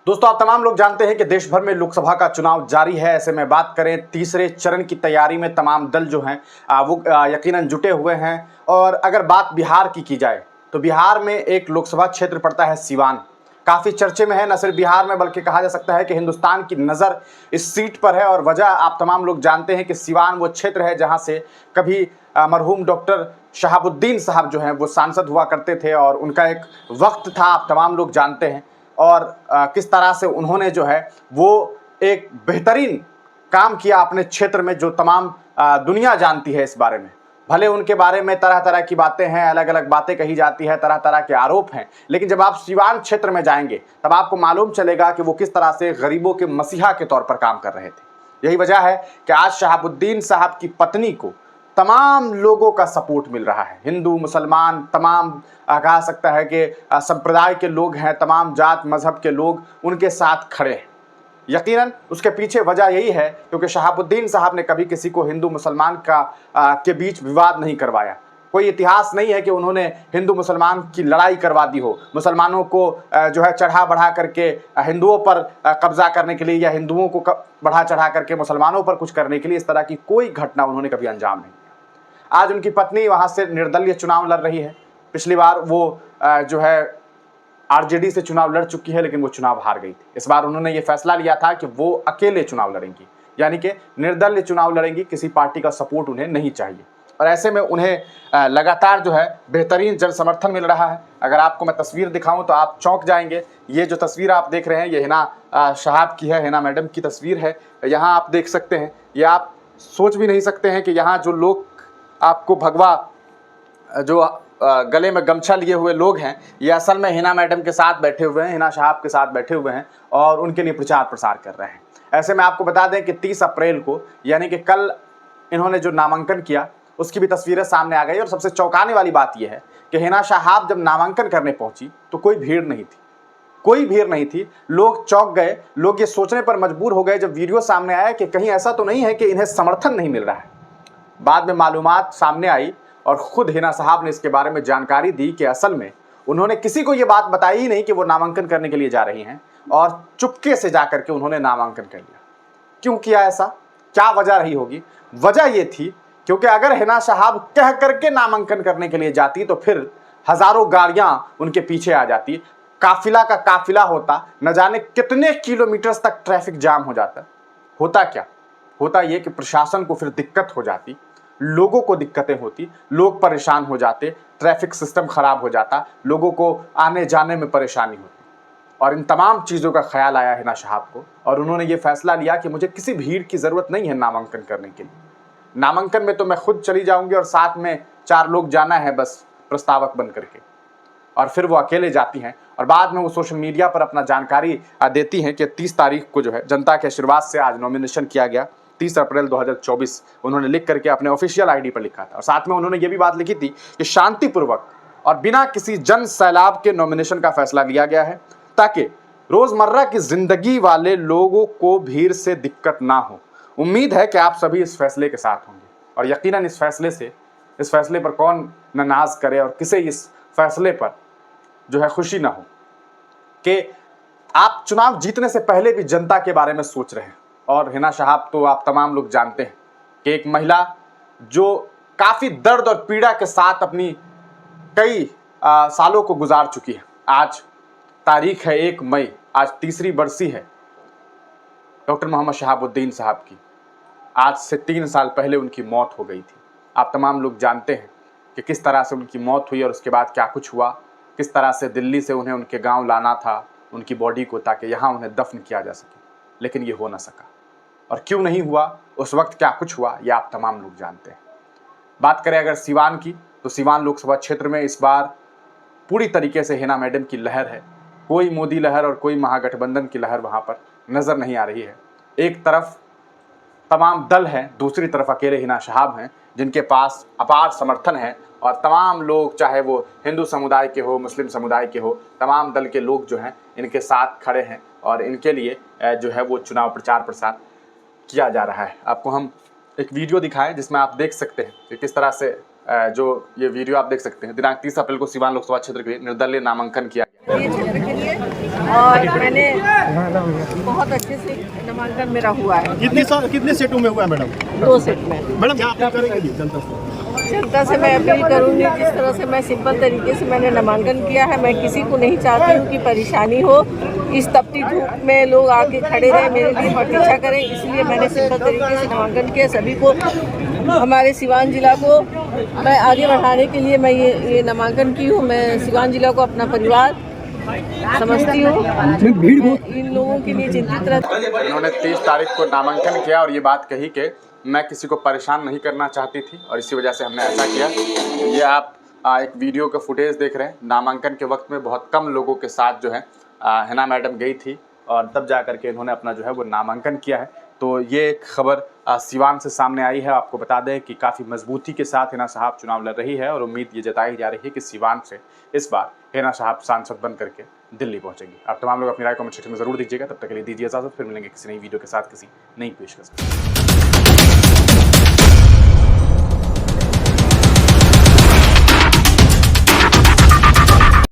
दोस्तों, आप तमाम लोग जानते हैं कि देश भर में लोकसभा का चुनाव जारी है। ऐसे में बात करें तीसरे चरण की तैयारी में तमाम दल जो हैं वो यकीनन जुटे हुए हैं। और अगर बात बिहार की जाए तो बिहार में एक लोकसभा क्षेत्र पड़ता है सिवान। काफ़ी चर्चे में है, न सिर्फ बिहार में बल्कि कहा जा सकता है कि हिंदुस्तान की नज़र इस सीट पर है। और वजह आप तमाम लोग जानते हैं कि सिवान वो क्षेत्र है जहाँ से कभी मरहूम डॉक्टर शहाबुद्दीन साहब जो हैं वो सांसद हुआ करते थे और उनका एक वक्त था, आप तमाम लोग जानते हैं। और किस तरह से उन्होंने जो है वो एक बेहतरीन काम किया अपने क्षेत्र में, जो तमाम दुनिया जानती है इस बारे में। भले उनके बारे में तरह तरह की बातें हैं, अलग अलग बातें कही जाती है, तरह तरह के आरोप हैं, लेकिन जब आप सिवान क्षेत्र में जाएंगे तब आपको मालूम चलेगा कि वो किस तरह से गरीबों के मसीहा के तौर पर काम कर रहे थे। यही वजह है कि आज शहाबुद्दीन साहब की पत्नी को तमाम लोगों का सपोर्ट मिल रहा है। हिंदू, मुसलमान, तमाम कहा सकता है कि संप्रदाय के लोग हैं, तमाम जात मजहब के लोग उनके साथ खड़े हैं। यकीनन उसके पीछे वजह यही है क्योंकि शहाबुद्दीन साहब ने कभी किसी को हिंदू मुसलमान के बीच विवाद नहीं करवाया। कोई इतिहास नहीं है कि उन्होंने हिंदू मुसलमान की लड़ाई करवा दी हो, मुसलमानों को जो है चढ़ा बढ़ा करके हिंदुओं पर कब्जा करने के लिए या हिंदुओं को बढ़ा चढ़ा करके मुसलमानों पर कुछ करने के लिए, इस तरह की कोई घटना उन्होंने कभी अंजाम नहीं दिया। आज उनकी पत्नी वहाँ से निर्दलीय चुनाव लड़ रही है। पिछली बार वो जो है आरजेडी से चुनाव लड़ चुकी है, लेकिन वो चुनाव हार गई थी। इस बार उन्होंने ये फैसला लिया था कि वो अकेले चुनाव लड़ेंगी, यानी कि निर्दलीय चुनाव लड़ेंगी, किसी पार्टी का सपोर्ट उन्हें नहीं चाहिए। और ऐसे में उन्हें लगातार जो है बेहतरीन जन समर्थन मिल रहा है। अगर आपको मैं तस्वीर दिखाऊं तो आप चौंक जाएंगे। ये जो तस्वीर आप देख रहे हैं ये हिना साहब की है, हिना मैडम की तस्वीर है। यहाँ आप देख सकते हैं, ये आप सोच भी नहीं सकते हैं कि यहाँ जो लोग आपको भगवा जो गले में गमछा लिए हुए लोग हैं, ये असल में हिना मैडम के साथ बैठे हुए हैं, हिना साहब के साथ बैठे हुए हैं और उनके लिए प्रचार प्रसार कर रहे हैं। ऐसे में आपको बता दें कि 30 अप्रैल को, यानी कि कल इन्होंने जो नामांकन किया उसकी भी तस्वीरें सामने आ गई। और सबसे चौंकाने वाली बात यह है कि हिना साहब जब नामांकन करने पहुंची तो कोई भीड़ नहीं थी, कोई भीड़ नहीं थी। लोग चौंक गए, लोग ये सोचने पर मजबूर हो गए जब वीडियो सामने आया कि कहीं ऐसा तो नहीं है कि इन्हें समर्थन नहीं मिल रहा है। बाद में मालूमात सामने आई और खुद हिना साहब ने इसके बारे में जानकारी दी कि असल में उन्होंने किसी को ये बात बताई ही नहीं कि वो नामांकन करने के लिए जा रही हैं, और चुपके से जाकर के उन्होंने नामांकन कर लिया। क्यों किया ऐसा, क्या वजह रही होगी? वजह ये थी क्योंकि अगर हिना साहब कह करके नामांकन करने के लिए जाती तो फिर हजारों गाड़ियां उनके पीछे आ जाती, काफिला का काफिला होता, न जाने कितने किलोमीटर तक ट्रैफिक जाम हो जाता। होता क्या? होता ये कि प्रशासन को फिर दिक्कत हो जाती, लोगों को दिक्कतें होती, लोग परेशान हो जाते, ट्रैफिक सिस्टम खराब हो जाता, लोगों को आने जाने में परेशानी होती। और इन तमाम चीज़ों का ख्याल आया हिना साहब को और उन्होंने ये फैसला लिया कि मुझे किसी भीड़ की ज़रूरत नहीं है नामांकन करने के लिए। नामांकन में तो मैं खुद चली जाऊंगी और साथ में 4 लोग जाना है बस प्रस्तावक बन करके। और फिर वो अकेले जाती हैं और बाद में वो सोशल मीडिया पर अपना जानकारी देती हैं कि 30 तारीख को जो है जनता के आशीर्वाद से आज नॉमिनेशन किया गया। 30 अप्रैल 2024 उन्होंने लिख करके अपने ऑफिशियल आईडी पर लिखा था। और साथ में उन्होंने ये भी बात लिखी थी कि शांतिपूर्वक और बिना किसी जन सैलाब के नॉमिनेशन का फैसला लिया गया है ताकि रोजमर्रा की जिंदगी वाले लोगों को भीड़ से दिक्कत ना हो। उम्मीद है कि आप सभी इस फैसले के साथ होंगे और यकीनन इस फैसले पर कौन न नाज करे और किसे इस फैसले पर जो है खुशी ना हो कि आप चुनाव जीतने से पहले भी जनता के बारे में सोच रहे हैं। और हिना साहब तो आप तमाम लोग जानते हैं कि एक महिला जो काफ़ी दर्द और पीड़ा के साथ अपनी कई सालों को गुजार चुकी है। आज तारीख है 1 मई, आज तीसरी बरसी है डॉक्टर मोहम्मद शहाबुद्दीन साहब की। आज से 3 साल पहले उनकी मौत हो गई थी। आप तमाम लोग जानते हैं कि किस तरह से उनकी मौत हुई और उसके बाद क्या कुछ हुआ, किस तरह से दिल्ली से उन्हें उनके गांव लाना था उनकी बॉडी को ताकि यहाँ उन्हें दफन किया जा सके, लेकिन ये हो ना सका। और क्यों नहीं हुआ, उस वक्त क्या कुछ हुआ, ये आप तमाम लोग जानते हैं। बात करें अगर सिवान की, तो सिवान लोकसभा क्षेत्र में इस बार पूरी तरीके से हिना मैडम की लहर है। कोई मोदी लहर और कोई महागठबंधन की लहर वहाँ पर नज़र नहीं आ रही है। एक तरफ तमाम दल हैं, दूसरी तरफ अकेले हिना साहब हैं जिनके पास अपार समर्थन है। और तमाम लोग, चाहे वो हिंदू समुदाय के हो, मुस्लिम समुदाय के हो, तमाम दल के लोग जो हैं इनके साथ खड़े हैं और इनके लिए जो है वो चुनाव प्रचार प्रसार किया जा रहा है। आपको हम एक वीडियो दिखाएं जिसमें आप देख सकते हैं कि किस तरह से जो ये वीडियो आप देख सकते हैं। दिनांक 30 अप्रैल को सिवान लोकसभा क्षेत्र के निर्दलीय नामांकन किया गया। और मैंने बहुत अच्छे से नामांकन मेरा हुआ है। कितने सेटों में हुआ है मैडम? 2 सेट में। मैडम क्या अपील करेंगे जनता से? जनता से मैं अपील करूंगी, जिस तरह से मैं सिंपल तरीके से मैंने नामांकन किया है, मैं किसी को नहीं चाहती हूँ कि परेशानी हो। इस तपती धूप में लोग आके खड़े रहे, मेरे लिए प्रतीक्षा करें, इसलिए मैंने सिंपल तरीके से नामांकन किया। सभी को, हमारे सिवान जिला को मैं आगे बढ़ाने के लिए मैं ये नामांकन की हूँ। मैं सिवान जिला को अपना परिवार समझती हूँ। इन लोगों के लिए चिंतित रहती हूँ। इन्होंने 30 तारीख को नामांकन किया और ये बात कही कि मैं किसी को परेशान नहीं करना चाहती थी और इसी वजह से हमने ऐसा किया। ये आप एक वीडियो का फुटेज देख रहे हैं। नामांकन के वक्त में बहुत कम लोगों के साथ जो है हिना मैडम गई थी और तब जा करके इन्होंने अपना जो है वो नामांकन किया है। तो ये एक खबर सिवान से सामने आई है। आपको बता दें कि काफ़ी मजबूती के साथ हिना साहब चुनाव लड़ रही है और उम्मीद ये जताई जा रही है कि सिवान से इस बार हिना साहब सांसद बन करके दिल्ली पहुंचेंगी। आप तमाम लोग अपनी राय कमेंट सेक्शन में जरूर दीजिएगा। तब तक के लिए दीजिए इजाजत, फिर मिलेंगे किसी नई वीडियो के साथ किसी नई पेशकश।